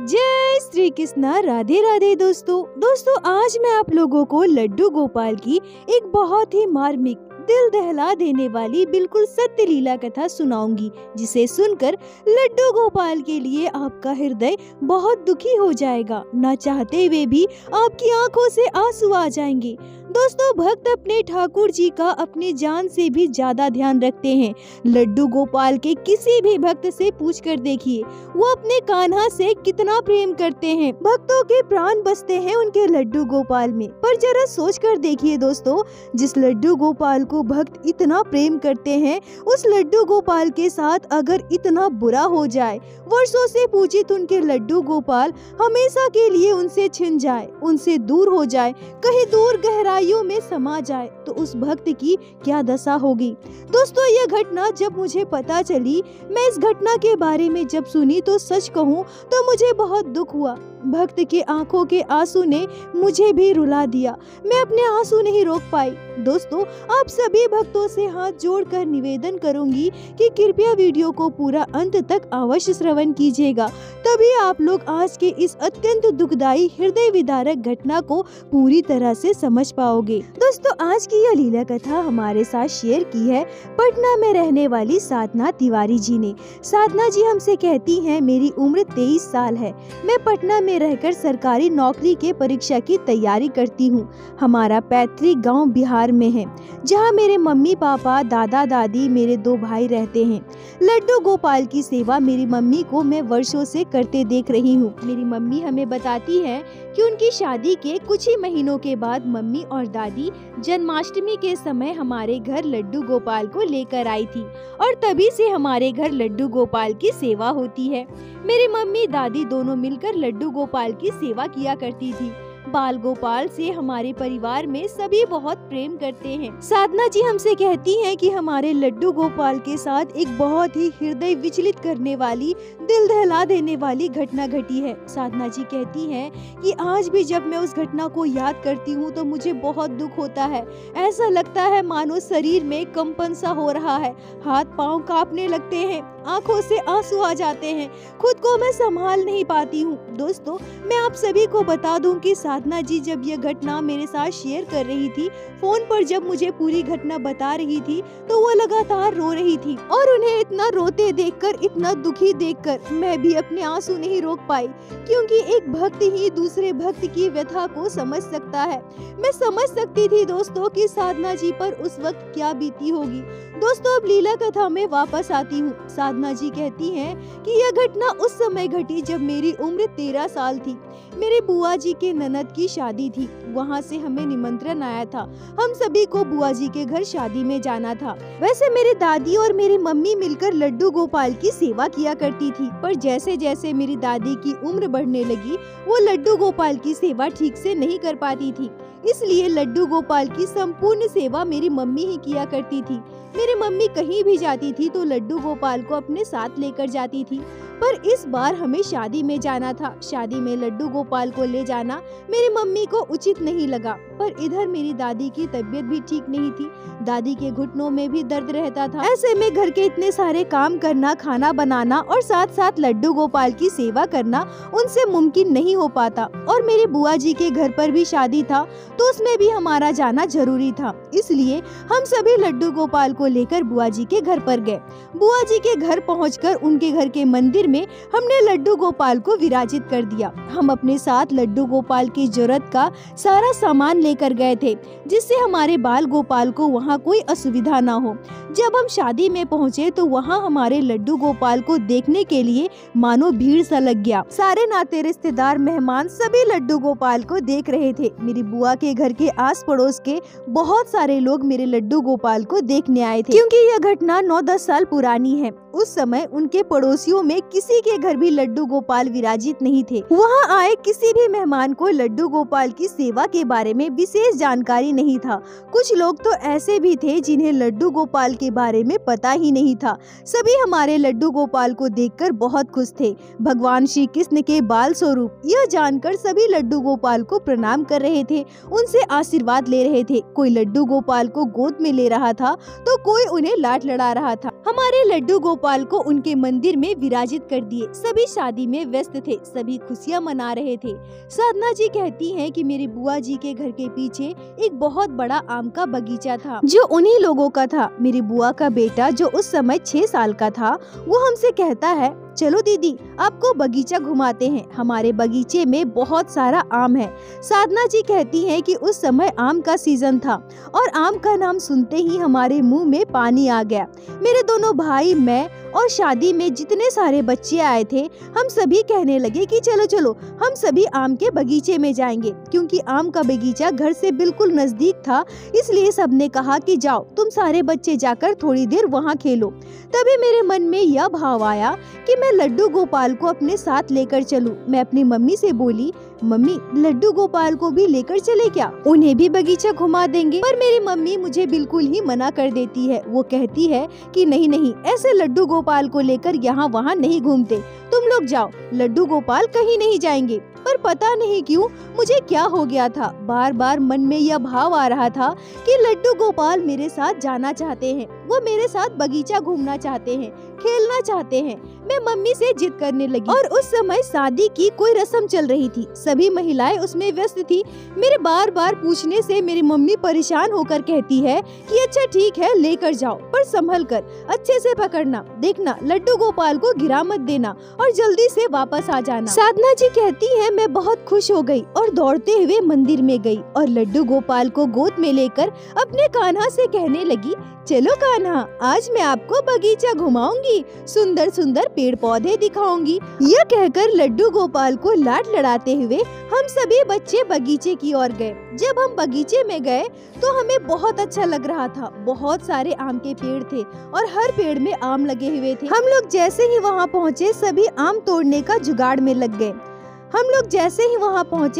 जय श्री कृष्णा। राधे राधे दोस्तों आज मैं आप लोगों को लड्डू गोपाल की एक बहुत ही मार्मिक, दिल दहला देने वाली बिल्कुल सत्य लीला कथा सुनाऊंगी, जिसे सुनकर लड्डू गोपाल के लिए आपका हृदय बहुत दुखी हो जाएगा। ना चाहते हुए भी आपकी आंखों से आंसू आ जाएंगे। दोस्तों, भक्त अपने ठाकुर जी का अपनी जान से भी ज्यादा ध्यान रखते हैं। लड्डू गोपाल के किसी भी भक्त से पूछकर देखिए, वो अपने कान्हा से कितना प्रेम करते हैं। भक्तों के प्राण बसते हैं उनके लड्डू गोपाल में। पर जरा सोच कर देखिए दोस्तों, जिस लड्डू गोपाल को भक्त इतना प्रेम करते हैं, उस लड्डू गोपाल के साथ अगर इतना बुरा हो जाए, वर्षों से पूजित उनके लड्डू गोपाल हमेशा के लिए उनसे छिन जाए, उनसे दूर हो जाए, कहीं दूर गहराइयों में समा जाए, तो उस भक्त की क्या दशा होगी। दोस्तों, यह घटना जब मुझे पता चली, मैं इस घटना के बारे में जब सुनी, तो सच कहूँ तो मुझे बहुत दुख हुआ। भक्त के आंखों के आंसू ने मुझे भी रुला दिया। मैं अपने आंसू नहीं रोक पाई। दोस्तों, आप सभी भक्तों से हाथ जोड़कर निवेदन करूंगी कि कृपया वीडियो को पूरा अंत तक अवश्य श्रवण कीजिएगा, तभी आप लोग आज के इस अत्यंत दुखदायी हृदय विदारक घटना को पूरी तरह से समझ पाओगे। दोस्तों, आज की यह लीला कथा हमारे साथ शेयर की है पटना में रहने वाली साधना तिवारी जी ने। साधना जी हमसे कहती हैं, मेरी उम्र 23 साल है। मैं पटना में रहकर सरकारी नौकरी के परीक्षा की तैयारी करती हूँ। हमारा पैतृक गांव बिहार में है, जहाँ मेरे मम्मी पापा, दादा दादी, मेरे 2 भाई रहते हैं। लड्डू गोपाल की सेवा मेरी मम्मी को मैं वर्षों से करते देख रही हूँ। मेरी मम्मी हमें बताती है कि उनकी शादी के कुछ ही महीनों के बाद मम्मी और दादी जन्माष्टमी के समय हमारे घर लड्डू गोपाल को लेकर आई थी, और तभी से हमारे घर लड्डू गोपाल की सेवा होती है। मेरी मम्मी दादी दोनों मिलकर लड्डू गोपाल की सेवा किया करती थी। बाल गोपाल से हमारे परिवार में सभी बहुत प्रेम करते हैं। साधना जी हमसे कहती हैं कि हमारे लड्डू गोपाल के साथ एक बहुत ही हृदय विचलित करने वाली, दिल दहला देने वाली घटना घटी है। साधना जी कहती हैं कि आज भी जब मैं उस घटना को याद करती हूँ तो मुझे बहुत दुख होता है। ऐसा लगता है मानो शरीर में कंपन सा हो रहा है, हाथ पांव कांपने लगते हैं, आंखों से आंसू आ जाते हैं, खुद को मैं संभाल नहीं पाती हूँ। दोस्तों, मैं आप सभी को बता दूं कि साधना जी जब यह घटना मेरे साथ शेयर कर रही थी, फोन पर जब मुझे पूरी घटना बता रही थी, तो वो लगातार रो रही थी। और उन्हें इतना रोते देखकर, इतना दुखी देखकर मैं भी अपने आंसू नहीं रोक पाई, क्योंकि एक भक्त ही दूसरे भक्त की व्यथा को समझ सकता है। मैं समझ सकती थी दोस्तों कि साधना जी पर उस वक्त क्या बीती होगी। दोस्तों, अब लीला कथा में वापस आती हूँ। साधना जी कहती हैं कि यह घटना उस समय घटी जब मेरी उम्र 13 साल थी। मेरे बुआ जी के ननद की शादी थी, वहाँ से हमें निमंत्रण आया था। हम सभी को बुआ जी के घर शादी में जाना था। वैसे मेरी दादी और मेरी मम्मी मिलकर लड्डू गोपाल की सेवा किया करती थी, पर जैसे जैसे मेरी दादी की उम्र बढ़ने लगी, वो लड्डू गोपाल की सेवा ठीक से नहीं कर पाती थी। इसलिए लड्डू गोपाल की संपूर्ण सेवा मेरी मम्मी ही किया करती थी। मेरी मम्मी कहीं भी जाती थी तो लड्डू गोपाल को अपने साथ लेकर जाती थी। पर इस बार हमें शादी में जाना था। शादी में लड्डू गोपाल को ले जाना मेरी मम्मी को उचित नहीं लगा। पर इधर मेरी दादी की तबीयत भी ठीक नहीं थी, दादी के घुटनों में भी दर्द रहता था। ऐसे में घर के इतने सारे काम करना, खाना बनाना और साथ साथ लड्डू गोपाल की सेवा करना उनसे मुमकिन नहीं हो पाता। और मेरी बुआ जी के घर पर भी शादी था, तो उसमें भी हमारा जाना जरूरी था। इसलिए हम सभी लड्डू गोपाल को लेकर बुआ जी के घर पर गए। बुआ जी के घर पहुंचकर उनके घर के मंदिर में हमने लड्डू गोपाल को विराजित कर दिया। हम अपने साथ लड्डू गोपाल की जरूरत का सारा सामान लेकर गए थे, जिससे हमारे बाल गोपाल को वहाँ कोई असुविधा ना हो। जब हम शादी में पहुँचे तो वहाँ हमारे लड्डू गोपाल को देखने के लिए मानो भीड़ सा लग गया। सारे नाते रिश्तेदार, मेहमान सभी लड्डू गोपाल को देख रहे थे। मेरी बुआ के घर के आस पड़ोस के बहुत सारे लोग मेरे लड्डू गोपाल को देखने आए थे। क्योंकि यह घटना 9-10 साल पुरानी है। उस समय उनके पड़ोसियों में किसी के घर भी लड्डू गोपाल विराजित नहीं थे। वहाँ आए किसी भी मेहमान को लड्डू गोपाल की सेवा के बारे में विशेष जानकारी नहीं था। कुछ लोग तो ऐसे भी थे जिन्हें लड्डू गोपाल के बारे में पता ही नहीं था। सभी हमारे लड्डू गोपाल को देखकर बहुत खुश थे। भगवान श्री कृष्ण के बाल स्वरूप यह जानकर सभी लड्डू गोपाल को प्रणाम कर रहे थे, उनसे आशीर्वाद ले रहे थे। कोई लड्डू गोपाल को गोद में ले रहा था तो कोई उन्हें लाड लड़ा रहा था। हमारे लड्डू गोपाल को उनके मंदिर में विराजित कर दिए। सभी शादी में व्यस्त थे, सभी खुशियां मना रहे थे। साधना जी कहती हैं कि मेरी बुआ जी के घर के पीछे एक बहुत बड़ा आम का बगीचा था जो उन्हीं लोगों का था। मेरी बुआ का बेटा जो उस समय 6 साल का था वो हमसे कहता है, चलो दीदी आपको बगीचा घुमाते हैं, हमारे बगीचे में बहुत सारा आम है। साधना जी कहती हैं कि उस समय आम का सीजन था और आम का नाम सुनते ही हमारे मुंह में पानी आ गया। मेरे दोनों भाई, मैं और शादी में जितने सारे बच्चे आए थे, हम सभी कहने लगे कि चलो चलो हम सभी आम के बगीचे में जाएंगे। क्योंकि आम का बगीचा घर से बिल्कुल नजदीक था, इसलिए सबने कहा कि जाओ तुम सारे बच्चे जाकर थोड़ी देर वहाँ खेलो। तभी मेरे मन में यह भाव आया कि मैं लड्डू गोपाल को अपने साथ लेकर चलूं। मैं अपनी मम्मी से बोली, मम्मी लड्डू गोपाल को भी लेकर चले क्या, उन्हें भी बगीचा घुमा देंगे। पर मेरी मम्मी मुझे बिल्कुल ही मना कर देती है। वो कहती है कि नहीं नहीं, ऐसे लड्डू गोपाल को लेकर यहाँ वहाँ नहीं घूमते, तुम लोग जाओ, लड्डू गोपाल कहीं नहीं जाएंगे। पर पता नहीं क्यों मुझे क्या हो गया था, बार बार मन में यह भाव आ रहा था कि लड्डू गोपाल मेरे साथ जाना चाहते हैं, वो मेरे साथ बगीचा घूमना चाहते हैं, खेलना चाहते हैं। मैं मम्मी से जिद करने लगी और उस समय शादी की कोई रस्म चल रही थी, सभी महिलाएं उसमें व्यस्त थी। मेरे बार बार पूछने से मेरी मम्मी परेशान होकर कहती है कि अच्छा ठीक है लेकर जाओ, पर संभल कर, अच्छे से पकड़ना, देखना लड्डू गोपाल को गिरा मत देना और जल्दी से वापस आ जाना। साधना जी कहती है मैं बहुत खुश हो गई और दौड़ते हुए मंदिर में गई और लड्डू गोपाल को गोद में लेकर अपने कान्हा से कहने लगी, चलो कान्हा आज मैं आपको बगीचा घुमाऊंगी, सुंदर सुंदर पेड़ पौधे दिखाऊंगी। यह कहकर लड्डू गोपाल को लाड लड़ाते हुए हम सभी बच्चे बगीचे की ओर गए। जब हम बगीचे में गए तो हमें बहुत अच्छा लग रहा था। बहुत सारे आम के पेड़ थे और हर पेड़ में आम लगे हुए थे। हम लोग जैसे ही वहाँ पहुँचे सभी आम तोड़ने का जुगाड़ में लग गए।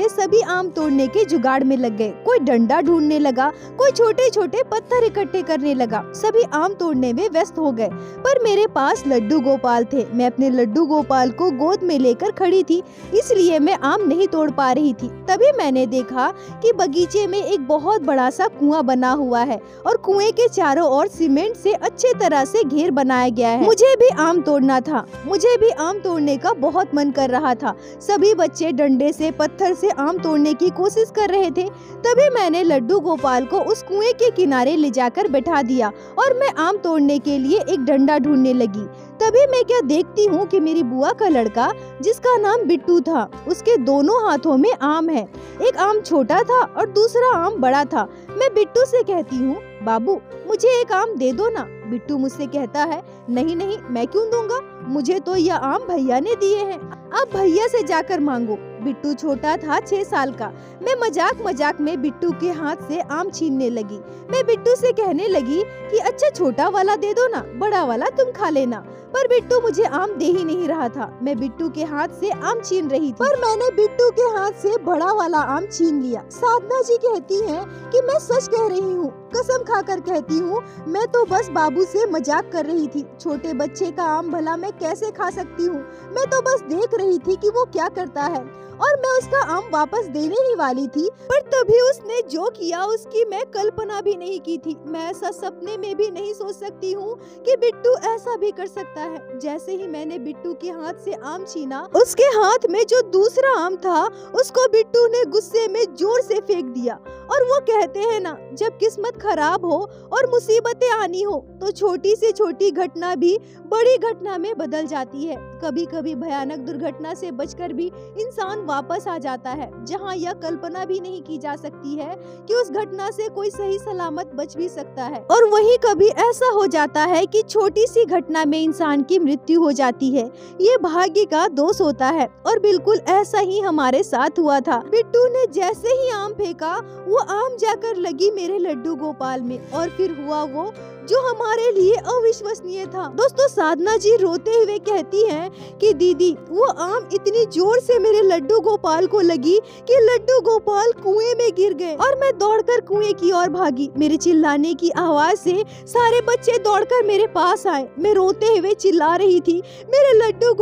सभी आम तोड़ने के जुगाड़ में लग गए। कोई डंडा ढूंढने लगा, कोई छोटे छोटे पत्थर इकट्ठे करने लगा। सभी आम तोड़ने में व्यस्त हो गए, पर मेरे पास लड्डू गोपाल थे। मैं अपने लड्डू गोपाल को गोद में लेकर खड़ी थी, इसलिए मैं आम नहीं तोड़ पा रही थी। तभी मैंने देखा कि बगीचे में एक बहुत बड़ा सा कुआं बना हुआ है और कुएं के चारों ओर सीमेंट से अच्छे तरह से घेर बनाया गया है। मुझे भी आम तोड़ना था, मुझे भी आम तोड़ने का बहुत मन कर रहा था। सभी बच्चे डंडे से, पत्थर से आम तोड़ने की कोशिश कर रहे थे। तभी मैंने लड्डू गोपाल को उस कुएं के किनारे ले जाकर बैठा दिया और मैं आम तोड़ने के लिए एक डंडा ढूंढने लगी। तभी मैं क्या देखती हूँ कि मेरी बुआ का लड़का, जिसका नाम बिट्टू था, उसके दोनों हाथों में आम है। एक आम छोटा था और दूसरा आम बड़ा था। मैं बिट्टू से कहती हूँ, बाबू मुझे एक आम दे दो ना। बिट्टू मुझसे कहता है, नहीं नहीं मैं क्यों दूंगा, मुझे तो यह आम भैया ने दिए हैं, आप भैया से जाकर मांगो। बिट्टू छोटा था, 6 साल का। मैं मजाक मजाक में बिट्टू के हाथ से आम छीनने लगी। मैं बिट्टू से कहने लगी कि अच्छा छोटा वाला दे दो ना, बड़ा वाला तुम खा लेना। पर बिट्टू मुझे आम दे ही नहीं रहा था। मैं बिट्टू के हाथ से आम छीन रही थी, पर मैंने बिट्टू के हाथ से बड़ा वाला आम छीन लिया। साधना जी कहती हैं कि मैं सच कह रही हूँ, कसम खाकर कहती हूँ, मैं तो बस बाबू से मजाक कर रही थी। छोटे बच्चे का आम भला मैं कैसे खा सकती हूँ। मैं तो बस देख रही थी कि वो क्या करता है और मैं उसका आम वापस देने ही वाली थी, पर तभी उसने जो किया उसकी मैं कल्पना भी नहीं की थी। मैं ऐसा सपने में भी नहीं सोच सकती हूँ कि बिट्टू ऐसा भी कर सकता है। जैसे ही मैंने बिट्टू के हाथ से आम छीना, उसके हाथ में जो दूसरा आम था उसको बिट्टू ने गुस्से में जोर से फेंक दिया। और वो कहते हैं ना, जब किस्मत खराब हो और मुसीबतें आनी हो तो छोटी से छोटी घटना भी बड़ी घटना में बदल जाती है। कभी कभी भयानक दुर्घटना से बचकर भी इंसान वापस आ जाता है, जहां यह कल्पना भी नहीं की जा सकती है कि उस घटना से कोई सही सलामत बच भी सकता है। और वहीं कभी ऐसा हो जाता है कि छोटी सी घटना में इंसान की मृत्यु हो जाती है। ये भाग्य का दोष होता है और बिल्कुल ऐसा ही हमारे साथ हुआ था। बिट्टू ने जैसे ही आम फेंका, वो आम जाकर लगी मेरे लड्डू गोपाल में और फिर हुआ वो जो हमारे लिए अविश्वसनीय था। दोस्तों, साधना जी रोते हुए कहती हैं कि दीदी वो आम इतनी जोर से मेरे लड्डू गोपाल को लगी कि लड्डू गोपाल कुएं में गिर गए और मैं दौड़कर कुएं की ओर भागी। मेरे चिल्लाने की आवाज से सारे बच्चे दौड़कर मेरे पास आए। मैं रोते हुए चिल्ला रही थी, मेरे लड्डू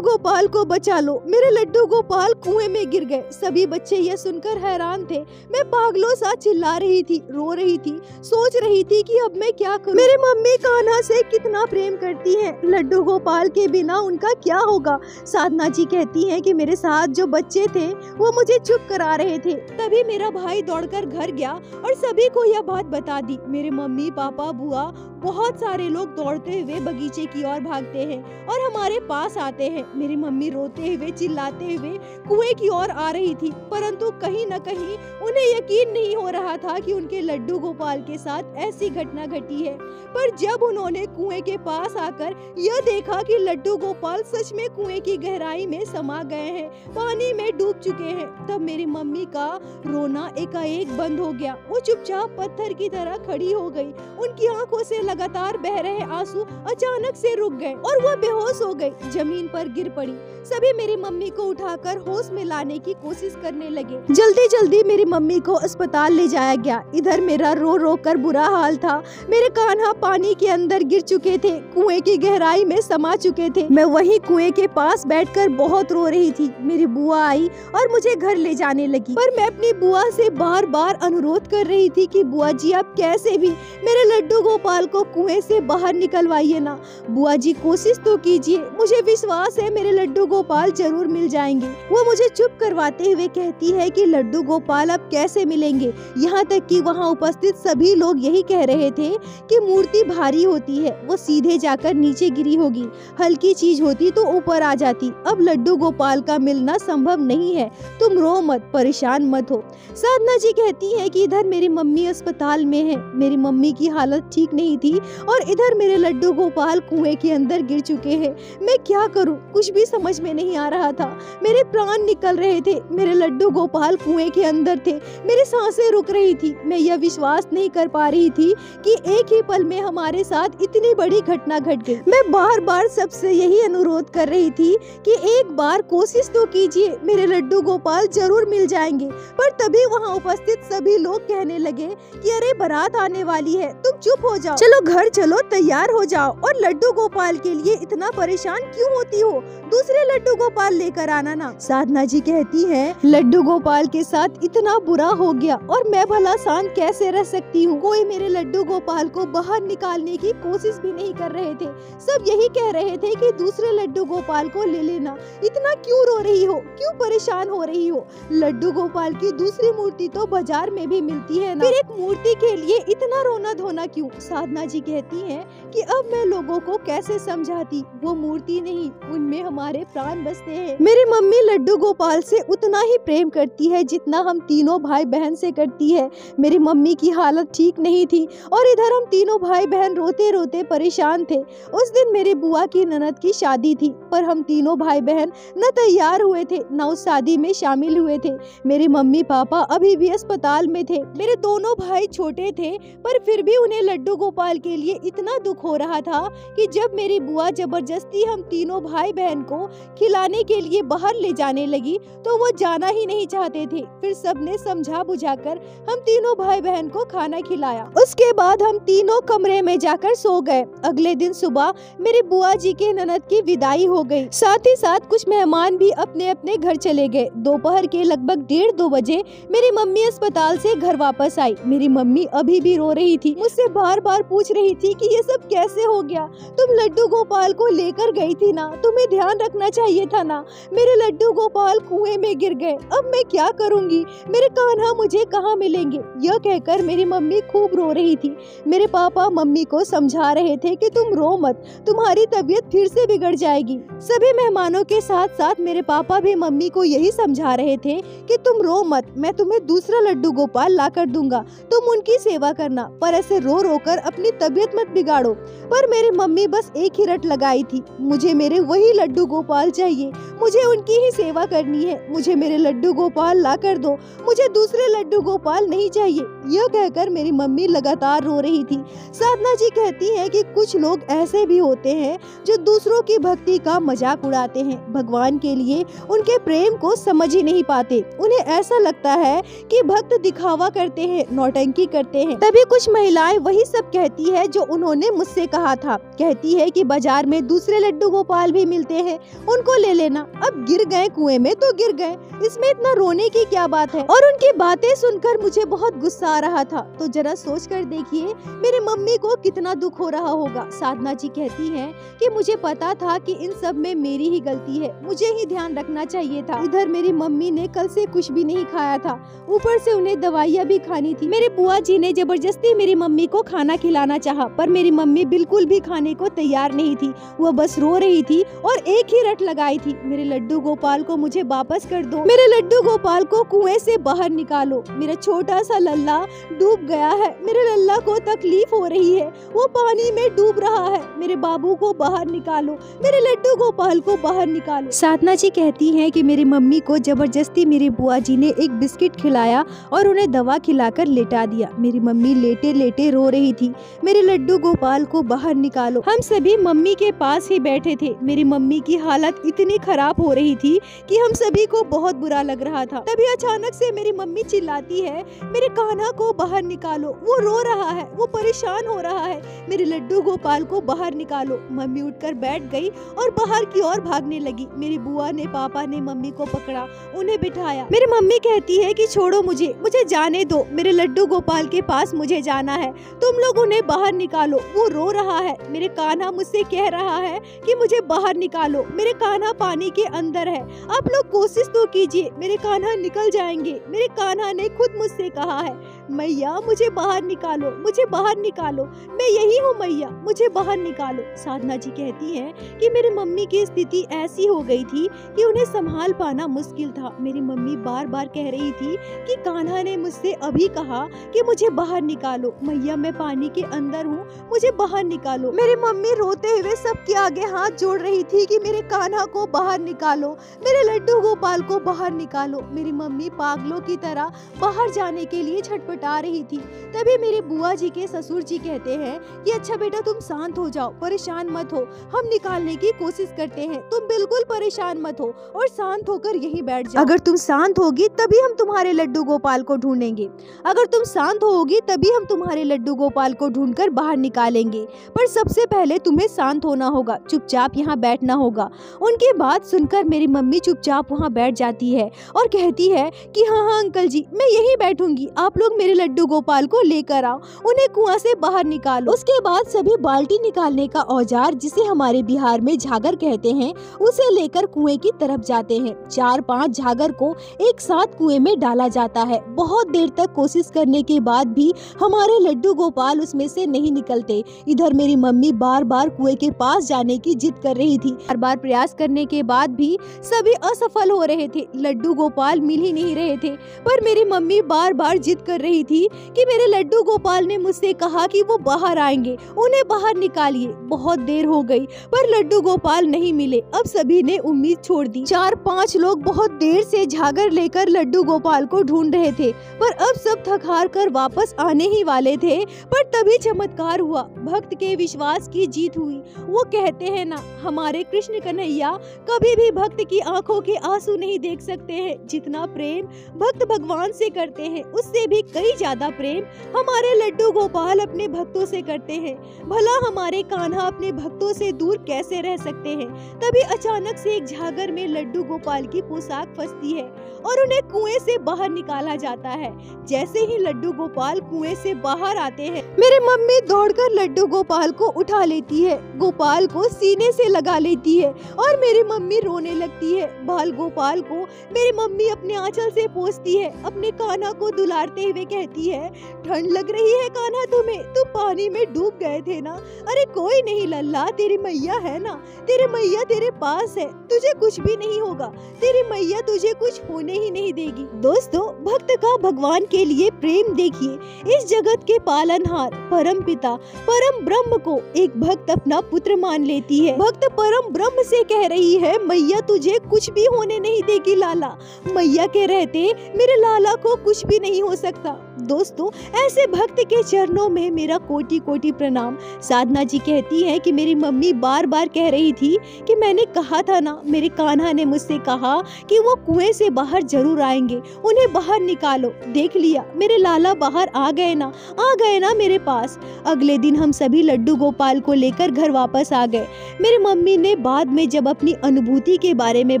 गोपाल को बचा लो, मेरे लड्डू गोपाल कुएं में गिर गए। सभी बच्चे यह सुनकर हैरान थे। मैं पागलों सा चिल्ला रही थी, रो रही थी, सोच रही थी कि अब मैं क्या करूं? मेरी मम्मी कान्हा से कितना प्रेम करती हैं। लड्डू गोपाल के बिना उनका क्या होगा? साधना जी कहती हैं कि मेरे साथ जो बच्चे थे वो मुझे चुप करा रहे थे। तभी मेरा भाई दौड़कर घर गया और सभी को यह बात बता दी। मेरे मम्मी पापा बुआ बहुत सारे लोग दौड़ते हुए बगीचे की ओर भागते हैं और हमारे पास आते हैं। मेरी मम्मी रोते हुए चिल्लाते हुए कुएं की ओर आ रही थी, परंतु कहीं न कहीं उन्हें यकीन नहीं हो रहा था कि उनके लड्डू गोपाल के साथ ऐसी घटना घटी है। पर जब उन्होंने कुएं के पास आकर यह देखा कि लड्डू गोपाल सच में कुएं की गहराई में समा गए हैं, पानी में डूब चुके हैं, तब मेरी मम्मी का रोना एकाएक बंद हो गया। वो चुपचाप पत्थर की तरह खड़ी हो गई। उनकी आंखों से लगातार बह रहे आंसू अचानक से रुक गए और वो बेहोश हो गई, जमीन पर गिर पड़ी। सभी मेरी मम्मी को उठाकर होश में लाने की कोशिश करने लगे। जल्दी जल्दी मेरी मम्मी को अस्पताल ले जाया गया। इधर मेरा रो रो कर बुरा हाल था। मेरे कान्हा पानी के अंदर गिर चुके थे, कुएं की गहराई में समा चुके थे। मैं वहीं कुएं के पास बैठकर बहुत रो रही थी। मेरी बुआ आई और मुझे घर ले जाने लगी, पर मैं अपनी बुआ से बार बार अनुरोध कर रही थी कि बुआ जी आप कैसे भी मेरे लड्डू गोपाल को कुएं से बाहर निकलवाइए ना। बुआ जी कोशिश तो कीजिए, मुझे विश्वास है मेरे लड्डू गोपाल जरूर मिल जाएंगे। वो मुझे चुप करवाते हुए कहती है कि लड्डू गोपाल अब कैसे मिलेंगे। यहाँ तक कि वहाँ उपस्थित सभी लोग यही कह रहे थे कि मूर्ति भारी होती है, वो सीधे जाकर नीचे गिरी होगी, हल्की चीज होती तो ऊपर आ जाती। अब लड्डू गोपाल का मिलना संभव नहीं है, तुम रो मत, परेशान मत हो। साधना जी कहती है कि इधर मेरी मम्मी अस्पताल में है, मेरी मम्मी की हालत ठीक नहीं थी और इधर मेरे लड्डू गोपाल कुएं के अंदर गिर चुके हैं। मैं क्या करूं? कुछ भी समझ में नहीं आ रहा था। मेरे प्राण निकल रहे थे, मेरे लड्डू गोपाल कुएं के अंदर थे, मेरी सांसें रुक रही थी। मैं यह विश्वास नहीं कर पा रही थी कि एक ही पल में हमारे साथ इतनी बड़ी घटना घट गई। मैं बार बार सबसे यही अनुरोध कर रही थी कि एक बार कोशिश तो कीजिए, मेरे लड्डू गोपाल जरूर मिल जाएंगे। पर तभी वहाँ उपस्थित सभी लोग कहने लगे कि अरे बारात आने वाली है, तुम चुप हो जाओ, चलो घर चलो, तैयार हो जाओ और लड्डू गोपाल के लिए इतना परेशान क्यों होती हो? दूसरे लड्डू गोपाल लेकर आना ना। साधना जी कहती है लड्डू गोपाल के साथ इतना बुरा हो गया और मैं भला शांत कैसे रह सकती हूँ? कोई मेरे लड्डू गोपाल को बाहर निकालने की कोशिश भी नहीं कर रहे थे। सब यही कह रहे थे कि दूसरे लड्डू गोपाल को ले लेना। इतना क्यों रो रही हो, क्यों परेशान हो रही हो? लड्डू गोपाल की दूसरी मूर्ति तो बाजार में भी मिलती है ना, फिर एक मूर्ति के लिए इतना रोना धोना क्यों? साधना जी कहती हैं कि अब मैं लोगों को कैसे समझाती, वो मूर्ति नहीं, उनमें हमारे प्राण बसते हैं। मेरी मम्मी लड्डू गोपाल से उतना ही प्रेम करती है जितना हम तीनों भाई बहन से करती है। मेरी मम्मी की हालत ठीक नहीं थी और इधर हम तीनों भाई बहन रोते रोते परेशान थे। उस दिन मेरी बुआ की ननद की शादी थी, पर हम तीनों भाई बहन न तैयार हुए थे न उस शादी में शामिल हुए थे। मेरे मम्मी पापा अभी भी अस्पताल में थे। मेरे दोनों भाई छोटे थे, पर फिर भी उन्हें लड्डू गोपाल के लिए इतना दुख हो रहा था कि जब मेरी बुआ जबरदस्ती हम तीनों भाई बहन को खिलाने के लिए बाहर ले जाने लगी तो वो जाना ही नहीं चाहते थे। फिर सबने समझा बुझाकर हम तीनों भाई बहन को खाना खिलाया। उसके बाद हम तीनों कमरे में जाकर सो गए। अगले दिन सुबह मेरी बुआ जी के ननद की विदाई हो गई, साथ ही साथ कुछ मेहमान भी अपने अपने घर चले गए। दोपहर के लगभग 1:30-2 बजे मेरी मम्मी अस्पताल से घर वापस आई। मेरी मम्मी अभी भी रो रही थी, मुझसे बार बार पूछ रही थी कि ये सब कैसे हो गया? तुम लड्डू गोपाल को लेकर गई थी ना, तुम्हें ध्यान रखना चाहिए था ना। मेरे लड्डू गोपाल कुएं में गिर गए, अब मैं क्या करूंगी? मेरे कान्हा मुझे कहाँ मिलेंगे? यह कहकर मेरी मम्मी खूब रो रही थी। मेरे पापा मम्मी को समझा रहे थे कि तुम रो मत, तुम्हारी तबीयत फिर से बिगड़ जाएगी। सभी मेहमानों के साथ साथ मेरे पापा भी मम्मी को यही समझा रहे थे कि तुम रो मत, मैं तुम्हें दूसरा लड्डू गोपाल ला कर दूंगा, तुम उनकी सेवा करना, पर ऐसे रो रो कर अपनी तबीयत मत बिगाड़ो। पर मेरी मम्मी बस एक ही रट लगाई थी, मुझे मेरे वही लड्डू गोपाल चाहिए, मुझे उनकी ही सेवा करनी है, मुझे मेरे लड्डू गोपाल ला कर दो, मुझे दूसरे लड्डू गोपाल नहीं चाहिए। यह कहकर मेरी मम्मी लगातार रो रही थी। साधना जी कहती हैं कि कुछ लोग ऐसे भी होते हैं जो दूसरों की भक्ति का मजाक उड़ाते हैं, भगवान के लिए उनके प्रेम को समझ ही नहीं पाते। उन्हें ऐसा लगता है कि भक्त दिखावा करते हैं, नौटंकी करते हैं। तभी कुछ महिलाएं वही सब कहती बताती है जो उन्होंने मुझसे कहा था। कहती है कि बाजार में दूसरे लड्डू गोपाल भी मिलते हैं, उनको ले लेना। अब गिर गए कुएं में तो गिर गए, इसमें इतना रोने की क्या बात है। और उनकी बातें सुनकर मुझे बहुत गुस्सा आ रहा था। तो जरा सोच कर देखिए मेरी मम्मी को कितना दुख हो रहा होगा। साधना जी कहती हैं कि मुझे पता था कि इन सब में मेरी ही गलती है, मुझे ही ध्यान रखना चाहिए था। इधर मेरी मम्मी ने कल से कुछ भी नहीं खाया था, ऊपर से उन्हें दवाइयाँ भी खानी थी। मेरे बुआ जी ने जबरदस्ती मेरी मम्मी को खाना खिलाना चाहा, पर मेरी मम्मी बिल्कुल भी खाने को तैयार नहीं थी। वह बस रो रही थी और एक ही रट लगाई थी, मेरे लड्डू गोपाल को मुझे वापस कर दो, मेरे लड्डू गोपाल को कुएं से बाहर निकालो। मेरा छोटा सा लल्ला डूब गया है, मेरे लल्ला को तकलीफ हो रही है, वो पानी में डूब रहा है, मेरे बाबू को बाहर निकालो, मेरे लड्डू गोपाल को बाहर निकालो। साधना जी कहती हैं कि मेरी मम्मी को जबरदस्ती मेरी बुआ जी ने एक बिस्किट खिलाया और उन्हें दवा खिलाकर लेटा दिया। मेरी मम्मी लेटे लेटे रो रही थी, मेरे लड्डू गोपाल को बाहर निकालो। हम सभी मम्मी के पास ही बैठे थे। मेरी मम्मी की हालत इतनी खराब हो रही थी कि हम सभी को बहुत बुरा लग रहा था। तभी अचानक से मेरी मम्मी चिल्लाती है, मेरे कान्हा को बाहर निकालो, वो रो रहा है, वो परेशान हो रहा है, मेरे लड्डू गोपाल को बाहर निकालो। मम्मी उठकर बैठ गई और बाहर की ओर भागने लगी। मेरी बुआ ने पापा ने मम्मी को पकड़ा, उन्हें बिठाया। मेरी मम्मी कहती है कि छोड़ो मुझे जाने दो, मेरे लड्डू गोपाल के पास मुझे जाना है, तुम लोग उन्हें बाहर निकालो, वो रो रहा है, मेरे कान्हा मुझसे कह रहा है कि मुझे बाहर निकालो, मेरे कान्हा पानी के अंदर है, आप लोग कोशिश तो कीजिए, मेरे कान्हा निकल जाएंगे। मेरे कान्हा ने खुद मुझसे कहा है, मैया मुझे बाहर निकालो, मुझे बाहर निकालो, मैं यही हूँ मैया, मुझे बाहर निकालो। साधना जी कहती हैं कि मेरी मम्मी की स्थिति ऐसी हो गई थी कि उन्हें संभाल पाना मुश्किल था। मेरी मम्मी बार बार कह रही थी कि कान्हा ने मुझसे अभी कहा कि मुझे बाहर निकालो, मैया मैं पानी के अंदर हूँ, मुझे बाहर निकालो। मेरी मम्मी रोते हुए सबके आगे हाथ जोड़ रही थी कि मेरे कान्हा को बाहर निकालो, मेरे लड्डू गोपाल को बाहर निकालो। मेरी मम्मी पागलों की तरह बाहर जाने के लिए छटपटा रही थी। तभी मेरे बुआ जी के ससुर जी कहते हैं कि अच्छा बेटा तुम शांत हो जाओ, परेशान मत हो, हम निकालने की कोशिश करते हैं, तुम बिल्कुल परेशान मत हो और शांत होकर यहीं बैठ जाओ। अगर तुम शांत होगी तभी हम तुम्हारे लड्डू गोपाल को ढूंढेंगे, अगर तुम शांत होगी तभी हम तुम्हारे लड्डू गोपाल को ढूंढकर बाहर निकालेंगे, पर सबसे पहले तुम्हें शांत होना होगा, चुपचाप यहाँ बैठना होगा। उनकी बात सुनकर मेरी मम्मी चुपचाप वहाँ बैठ जाती है और कहती है कि हाँ अंकल जी मैं यहीं बैठूंगी, आप लोग मेरे लड्डू गोपाल को लेकर आओ, उन्हें कुआं से बाहर निकालो। उसके बाद सभी बाल्टी निकालने का औजार, जिसे हमारे बिहार में झागर कहते हैं, उसे लेकर कुएं की तरफ जाते हैं। 4-5 झागर को एक साथ कुएं में डाला जाता है। बहुत देर तक कोशिश करने के बाद भी हमारे लड्डू गोपाल उसमें से नहीं निकलते। इधर मेरी मम्मी बार बार कुएं के पास जाने की जिद कर रही थी। बार बार प्रयास करने के बाद भी सभी असफल हो रहे थे, लड्डू गोपाल मिल ही नहीं रहे थे। पर मेरी मम्मी बार बार जिद कर रही थी कि मेरे लड्डू गोपाल ने मुझसे कहा कि वो बाहर आएंगे, उन्हें बाहर निकालिए। बहुत देर हो गई पर लड्डू गोपाल नहीं मिले। अब सभी ने उम्मीद छोड़ दी। 4-5 लोग बहुत देर से झागर लेकर लड्डू गोपाल को ढूंढ रहे थे, पर अब सब थक हार कर वापस आने ही वाले थे। पर तभी चमत्कार हुआ, भक्त के विश्वास की जीत हुई। वो कहते हैं ना, हमारे कृष्ण कन्हैया कभी भी भक्त की आंखों के आंसू नहीं देख सकते हैं। जितना प्रेम भक्त भगवान से करते हैं उससे भी कई ज्यादा प्रेम हमारे लड्डू गोपाल अपने भक्तों से करते हैं। भला हमारे कान्हा अपने भक्तों से दूर कैसे रह सकते हैं। तभी अचानक से एक झागर में लड्डू गोपाल की पोशाक फंसती है और उन्हें कुएं से बाहर निकाला जाता है। जैसे ही लड्डू गोपाल कुएं से बाहर आते हैं, मेरी मम्मी दौड़कर लड्डू गोपाल को उठा लेती है, गोपाल को सीने से लगा लेती है और मेरी मम्मी रोने लगती है। बाल गोपाल को मेरी मम्मी अपने आंचल से पोंछती है, अपने कान्हा को दुलारते हुए कहती है, ठंड लग रही है कान्हा तुम्हें, तुम पानी में डूब गए थे ना। अरे कोई नहीं लल्ला, तेरी मैया है ना, तेरी मैया तेरे पास है, तुझे कुछ भी नहीं होगा, तेरी मैया तुझे कुछ होने ही नहीं देगी। दोस्तों, भक्त का भगवान के लिए प्रेम देखिए। इस जगत के पालनहार परम पिता परम ब्रह्म को एक भक्त अपना पुत्र मान लेती है। भक्त परम ब्रह्म से कह रही है, मैया तुझे कुछ भी होने नहीं देगी लाला, मैया के रहते मेरे लाला को कुछ भी नहीं हो सकता। दोस्तों ऐसे भक्त के चरणों में मेरा कोटि कोटि प्रणाम। साधना जी कहती है कि मेरी मम्मी बार बार कह रही थी कि मैंने कहा था ना, मेरे कान्हा ने मुझसे कहा कि वो कुएं से बाहर जरूर आएंगे, उन्हें बाहर निकालो। देख लिया, मेरे लाला बाहर आ गए ना मेरे पास। अगले दिन हम सभी लड्डू गोपाल को लेकर घर वापस आ गए। मेरी मम्मी ने बाद में जब अपनी अनुभूति के बारे में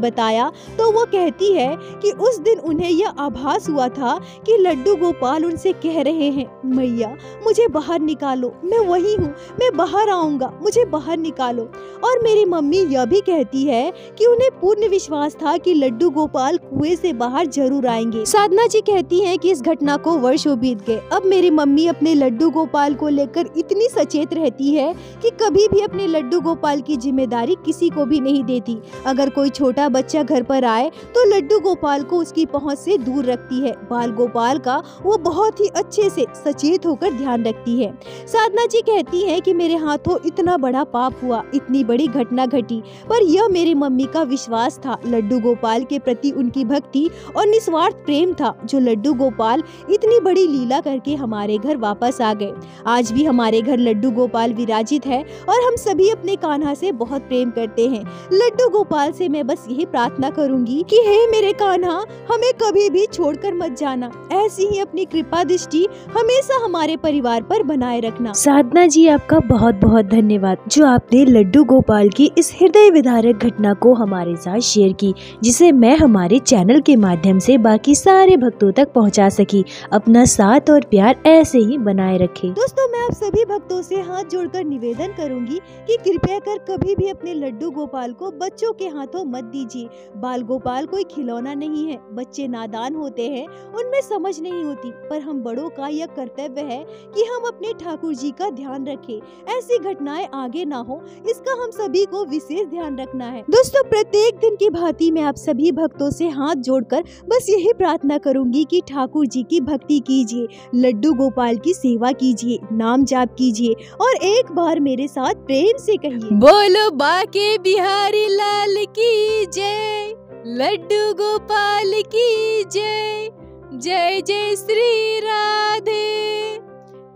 बताया तो वो कहती है कि उस दिन उन्हें यह आभास हुआ था कि लड्डू गोपाल उनसे कह रहे हैं, मैया मुझे बाहर निकालो, मैं वही हूँ, मैं बाहर आऊंगा, मुझे बाहर निकालो। और मेरी मम्मी यह भी कहती है कि उन्हें पूर्ण विश्वास था कि लड्डू गोपाल कुएं से बाहर जरूर आएंगे। साधना जी कहती हैं कि इस घटना को वर्षों बीत गए। अब मेरी मम्मी अपने लड्डू गोपाल को लेकर इतनी सचेत रहती है कि कभी भी अपने लड्डू गोपाल की जिम्मेदारी किसी को भी नहीं देती। अगर कोई छोटा बच्चा घर पर आए तो लड्डू गोपाल को उसकी पहुंच से दूर रखती है। बाल गोपाल का वो बहुत ही अच्छे से सचेत होकर ध्यान रखती है। साधना जी कहती है कि मेरे हाथों इतना बड़ा पाप हुआ, इतनी बड़ी घटना घटी, पर यह मेरी मम्मी का विश्वास था। लड्डू गोपाल के प्रति उनकी भक्ति और निस्वार्थ प्रेम था, जो लड्डू गोपाल इतनी बड़ी लीला करके हमारे घर वापस आ गए। आज भी हमारे घर लड्डू गोपाल विराजित है और हम सभी अपने कान्हा से बहुत प्रेम करते हैं। लड्डू गोपाल से मैं बस यही प्रार्थना करूंगी कि हे मेरे कान्हा, हमें कभी भी छोड़कर मत जाना। ऐसी ही अपनी कृपा दृष्टि हमेशा हमारे परिवार पर बनाए रखना। साधना जी, आपका बहुत बहुत धन्यवाद जो आपने लड्डू गोपाल की इस हृदय विदारक घटना को हमारे साथ शेयर की, जिसे मैं हमारे चैनल के माध्यम से बाकी सारे भक्तों तक पहुंचा सकी। अपना साथ और प्यार ऐसे ही बनाए रखें। दोस्तों, मैं आप सभी भक्तों से हाथ जोड़कर निवेदन करूंगी कि कृपया कर कभी भी अपने लड्डू गोपाल को बच्चों के हाथों मत दीजिए। बाल गोपाल कोई खिलौना नहीं है। बच्चे नादान होते हैं, उनमें समझ नहीं होती, पर हम बड़ों का यह कर्तव्य है कि हम अपने ठाकुर जी का ध्यान रखें। ऐसी घटनाएं आगे ना हो, इसका हम सभी को विशेष ध्यान रखना है। दोस्तों, प्रत्येक दिन की भांति मैं आप सभी भक्तों से हाथ जोड़कर बस यही प्रार्थना करूंगी कि ठाकुर जी की भक्ति कीजिए, लड्डू गोपाल की सेवा कीजिए, नाम जाप कीजिए और एक बार मेरे साथ प्रेम से कहिए, बोलो बाके बिहारी लाल की जय, लड्डू गोपाल की जय, जय जय श्री राधे।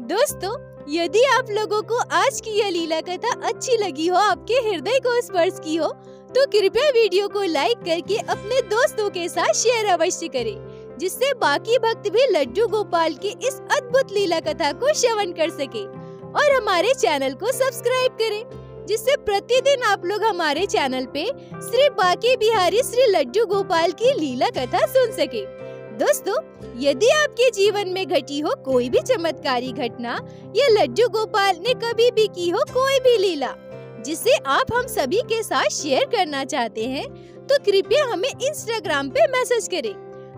दोस्तों, यदि आप लोगों को आज की यह लीला कथा अच्छी लगी हो, आपके हृदय को स्पर्श की हो, तो कृपया वीडियो को लाइक करके अपने दोस्तों के साथ शेयर अवश्य करें, जिससे बाकी भक्त भी लड्डू गोपाल की इस अद्भुत लीला कथा को श्रवण कर सके। और हमारे चैनल को सब्सक्राइब करें, जिससे प्रतिदिन आप लोग हमारे चैनल पे श्री बाके बिहारी श्री लड्डू गोपाल की लीला कथा सुन सके। दोस्तों, यदि आपके जीवन में घटी हो कोई भी चमत्कारी घटना या लड्डू गोपाल ने कभी भी की हो कोई भी लीला जिसे आप हम सभी के साथ शेयर करना चाहते हैं, तो कृपया हमें इंस्टाग्राम पे मैसेज करें।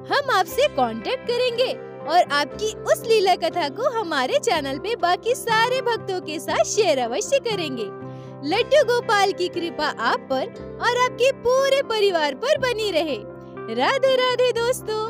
हम आपसे कांटेक्ट करेंगे और आपकी उस लीला कथा को हमारे चैनल पे बाकी सारे भक्तों के साथ शेयर अवश्य करेंगे। लड्डू गोपाल की कृपा आप पर और आपके पूरे परिवार पर बनी रहे। राधे राधे दोस्तों।